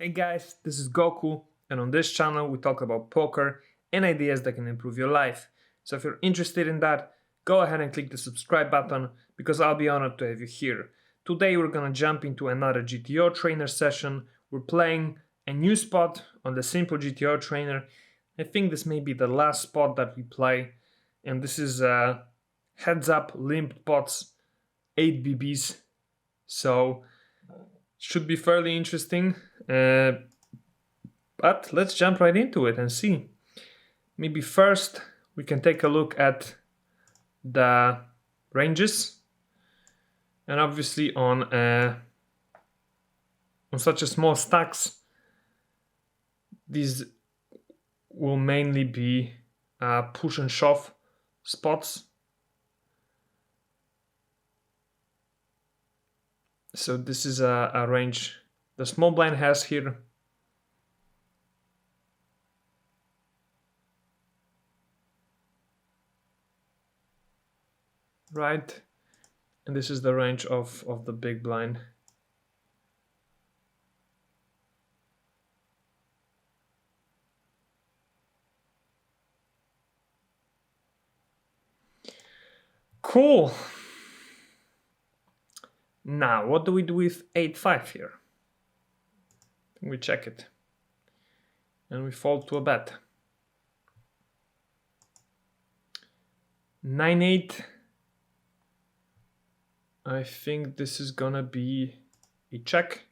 Hey guys, this is Goku, and on this channel we talk about poker and ideas that can improve your life. So if you're interested in that, go ahead and click the subscribe button because I'll be honored to have you here. Today we're gonna jump into another GTO Trainer session. We're playing a new spot on the Simple GTO Trainer. I think this may be the last spot that we play, and this is heads up limped pots, 8 BBs. So should be fairly interesting, but let's jump right into it and see. Maybe first we can take a look at the ranges, and obviously on such a small stacks, these will mainly be push and shove spots. So this is a range the small blind has here. Right, and this is the range of the big blind. Cool. Now, what do we do with 8-5 here? We check it. And we fold to a bet. 9-8. I think this is gonna be a check.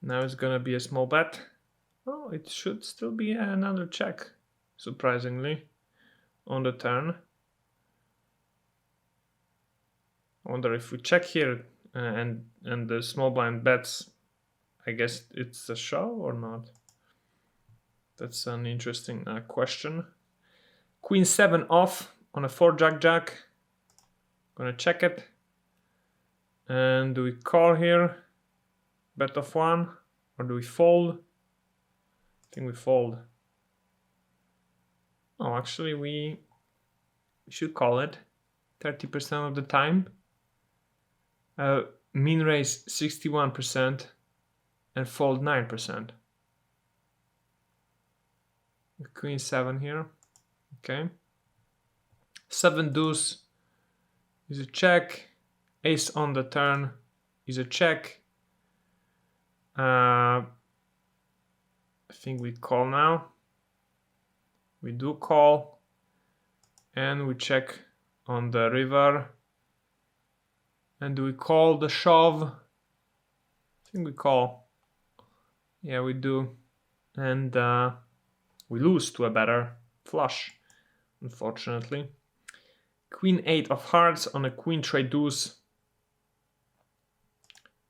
Now it's gonna be a small bet. Oh, it should still be another check, surprisingly, on the turn. I wonder if we check here and the small blind bets, I guess it's a shove or not. That's an interesting question. Queen 7 off on a 4 jack jack. Gonna check it. And do we call here? Bet of 1, or do we fold? I think we fold. Oh, actually we should call it 30% of the time. Min raise 61% and fold 9%. Queen 7 here. Okay. 7 deuce is a check. Ace on the turn is a check. I think we call now. We do call. And we check on the river. And do we call the shove? I think we call. Yeah, we do. And we lose to a better flush, unfortunately. Queen 8 of hearts on a queen trade deuce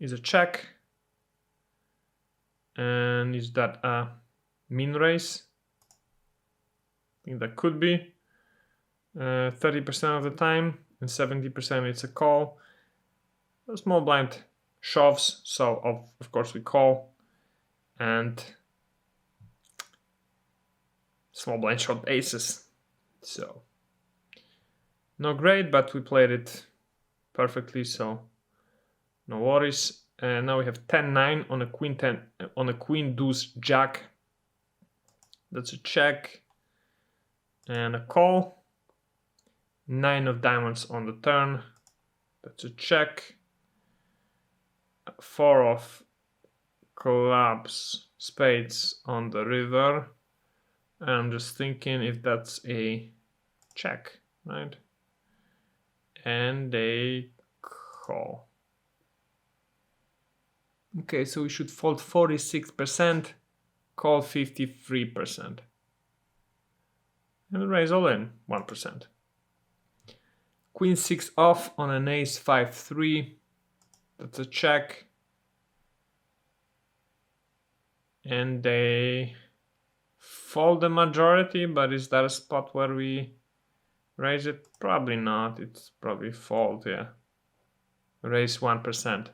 is a check. And is that a min raise? I think that could be. 30% of the time, and 70% it's a call. A small blind shoves, so of course we call. And small blind shot aces. So not great, but we played it perfectly, so no worries. And now we have 10-9 on a queen 10 on a queen deuce jack. That's a check and a call. 9 of diamonds on the turn. That's a check. 4 of clubs, spades on the river. And I'm just thinking if that's a check, right? And a call. Okay, so we should fold 46%, call 53%. And raise all in 1%. Queen 6 off on an ace 5-3. That's a check. And they fold the majority, but is that a spot where we raise it? Probably not. It's probably fold, yeah. Raise 1%.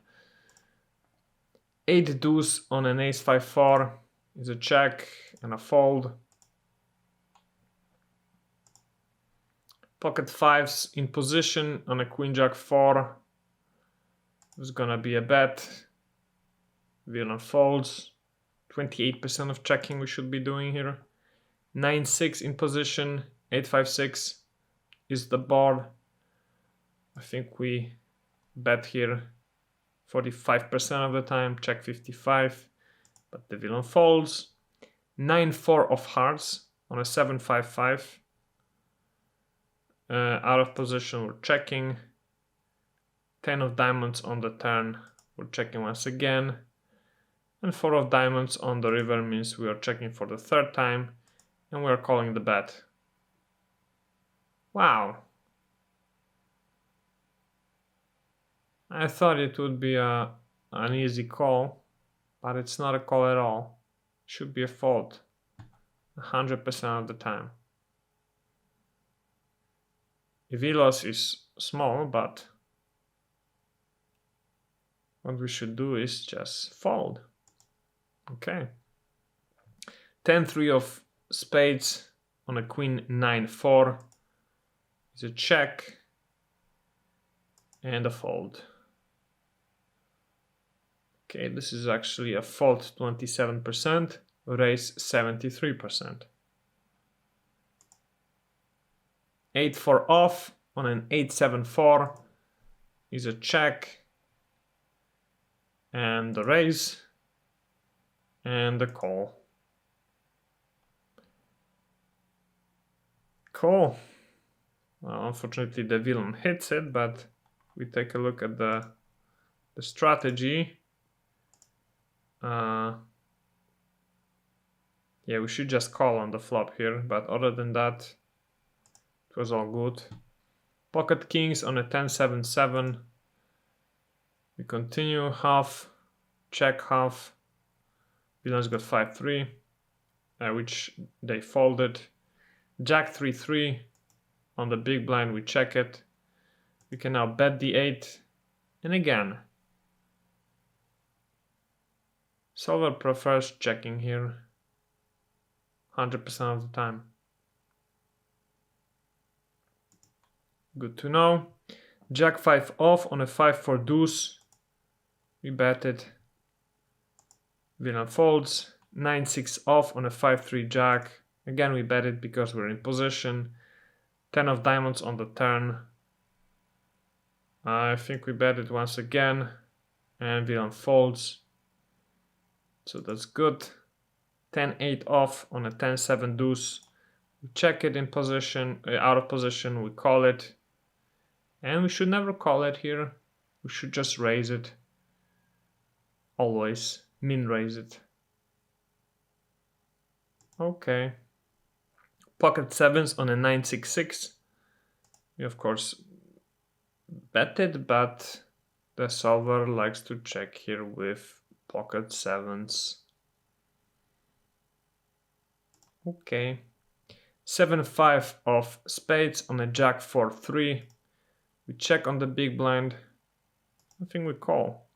8 deuce on an ace 5-4 is a check and a fold. Pocket 5s in position on a queen jack 4. It's gonna be a bet. Villain folds. 28% of checking we should be doing here. 9-6 in position. 8-5-6 is the board. I think we bet here 45% of the time, check 55, but the villain folds. 9-4 of hearts on a 7-5-5. Out of position, we're checking. 10 of diamonds on the turn, we're checking once again. And 4 of diamonds on the river means we are checking for the third time, and we are calling the bet. Wow. I thought it would be an easy call, but it's not a call at all. It should be a fold 100% of the time. Vilos is small, but what we should do is just fold. Okay. 10-3 of spades on a queen 9-4 is a check and a fold. Okay, this is actually a fold 27%, raise 73%. 8-4 off on an 8-7-4 is a check and the raise and the call. Cool. Well, unfortunately the villain hits it, but we take a look at the strategy. Yeah, we should just call on the flop here, but other than that, it was all good. Pocket kings on a 10-7-7. We continue half, check half. Villains got 5-3, which they folded. Jack 3-3 on the big blind, we check it. We can now bet the 8, and again, solver prefers checking here 100% of the time. Good to know. Jack 5 off on a 5-4 deuce. We bet it. Villain folds. 9-6 off on a 5-3 jack. Again, we bet it because we're in position. 10 of diamonds on the turn. I think we bet it once again. And villain folds. So that's good. 10-8 off on a 10-7 deuce. We check it in position, out of position, we call it. And we should never call it here. We should just raise it. Always min raise it. Okay. Pocket sevens on a 9-6-6. We of course bet it, but the solver likes to check here with pocket sevens. Okay. 7-5 of spades on a jack 4-3. We check on the big blind. I think we call.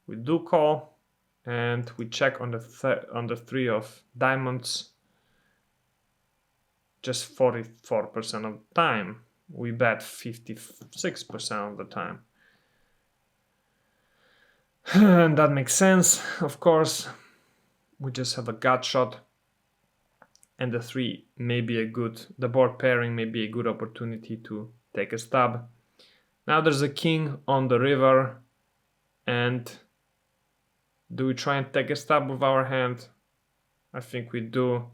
We do call, and we check on the 3 of diamonds. Just 44% of the time. We bet 56% of the time. And that makes sense, of course. We just have a gut shot. And the 3 may be the board pairing may be a good opportunity to take a stab. Now there's a king on the river, and do we try and take a stab with our hand? I think we do,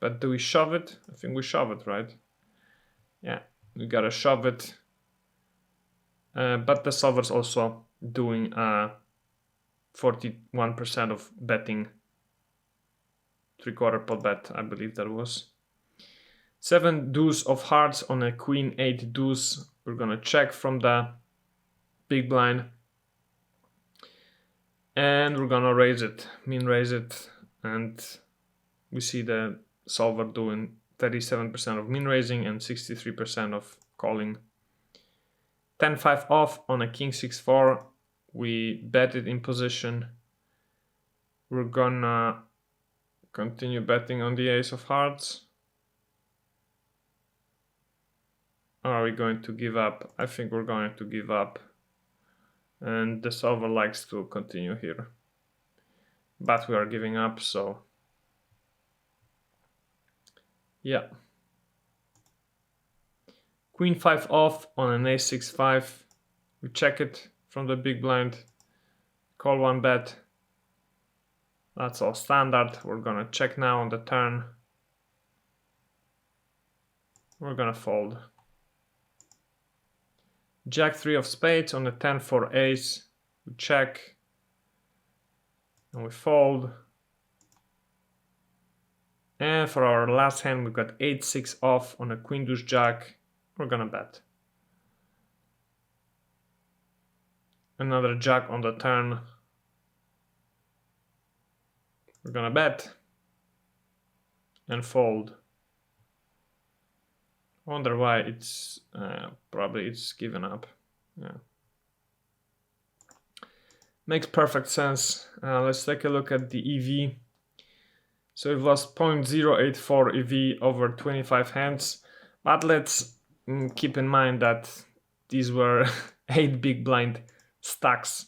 but do we shove it? I think we shove it, right? Yeah, we gotta shove it. But the solver's also doing 41% of betting. 3/4 pot bet, I believe that was. 7 deuce of hearts on a queen 8 deuce. We're gonna check from the big blind. And we're gonna raise it, min raise it. And we see the solver doing 37% of min raising and 63% of calling. 10-5 off on a king 6-4. We bet it in position. We're gonna continue betting on the ace of hearts. Are we going to give up? I think we're going to give up. And the solver likes to continue here. but we are giving up, so yeah. Queen 5 off on an a6-5. We check it from the big blind, call one bet. That's all standard. We're gonna check now on the turn. We're gonna fold. Jack 3 of spades on the 10-4 ace. We check and we fold. And for our last hand, we've got 8-6 off on a queen deuce jack. We're gonna bet. Another jack on the turn. We're gonna bet and fold. Wonder why it's probably it's given up. Yeah, makes perfect sense. Let's take a look at the EV. So we've lost 0.084 EV over 25 hands, but let's keep in mind that these were 8 big blind stacks.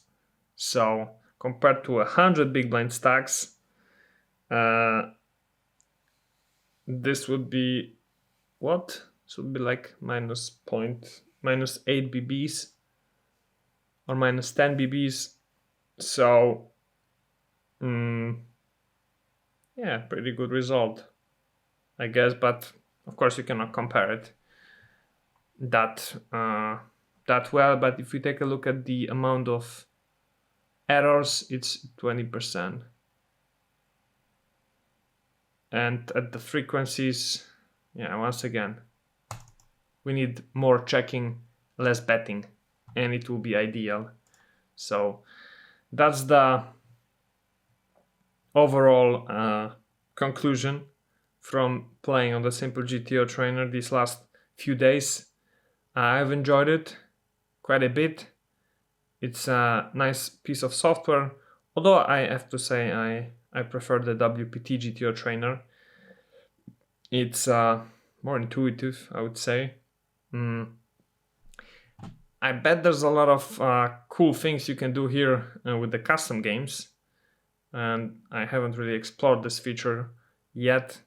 So compared to 100 big blind stacks, this would be what? This would be like minus 8 BBs or minus 10 BBs. So yeah, pretty good result, I guess, but of course you cannot compare it that well. But if we take a look at the amount of errors, it's 20%. And at the frequencies, yeah, once again, we need more checking, less betting, and it will be ideal. So that's the overall conclusion from playing on the Simple GTO Trainer these last few days. I've enjoyed it quite a bit. It's a nice piece of software, although I have to say I prefer the WPT GTO Trainer. It's more intuitive, I would say. I bet there's a lot of cool things you can do here with the custom games, and I haven't really explored this feature yet,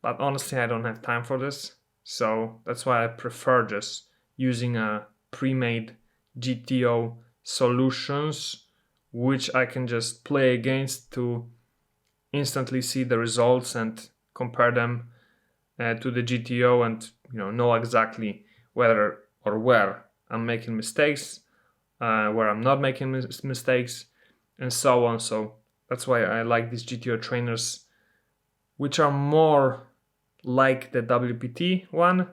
but honestly I don't have time for this, so that's why I prefer just using a pre-made GTO solutions which I can just play against to instantly see the results and compare them to the GTO, and know exactly whether or where I'm making mistakes, where I'm not making mistakes, and so on. So that's why I like these GTO trainers, which are more like the WPT one,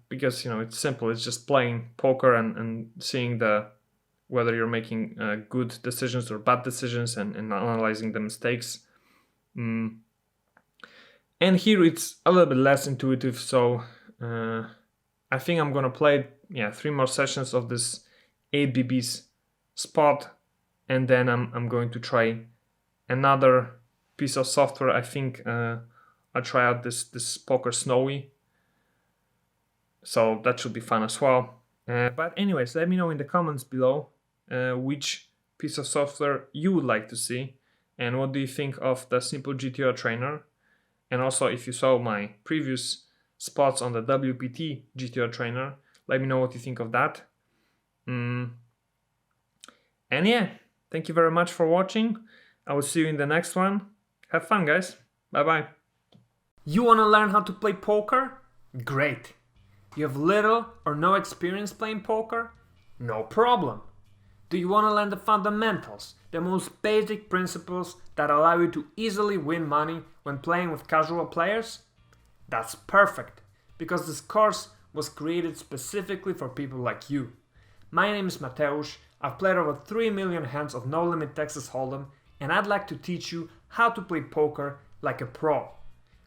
because it's simple. It's just playing poker and seeing whether you're making good decisions or bad decisions, and analyzing the mistakes. And here it's a little bit less intuitive, so I think I'm gonna play 3 more sessions of this 8 BBs spot, and then I'm going to try another piece of software. I think I'll try out this Poker Snowy, so that should be fun as well. But anyways, let me know in the comments below which piece of software you would like to see, and what do you think of the Simple GTO Trainer. And also, if you saw my previous spots on the WPT GTO Trainer, let me know what you think of that. And yeah, thank you very much for watching. I will see you in the next one. Have fun, guys. Bye-bye. You want to learn how to play poker? Great. You have little or no experience playing poker? No problem. Do you want to learn the fundamentals, the most basic principles that allow you to easily win money when playing with casual players? That's perfect, because this course was created specifically for people like you. My name is Mateusz, I've played over 3 million hands of No Limit Texas Hold'em, and I'd like to teach you how to play poker like a pro.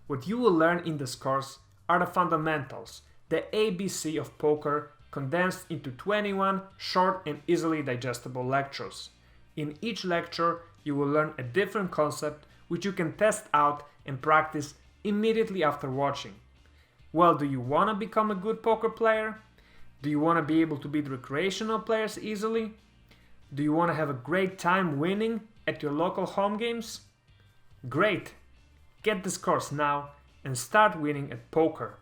What you will learn in this course are the fundamentals, the ABC of poker, condensed into 21 short and easily digestible lectures. In each lecture, you will learn a different concept which you can test out and practice immediately after watching. Well, do you want to become a good poker player? Do you want to be able to beat recreational players easily? Do you want to have a great time winning at your local home games? Great! Get this course now and start winning at poker.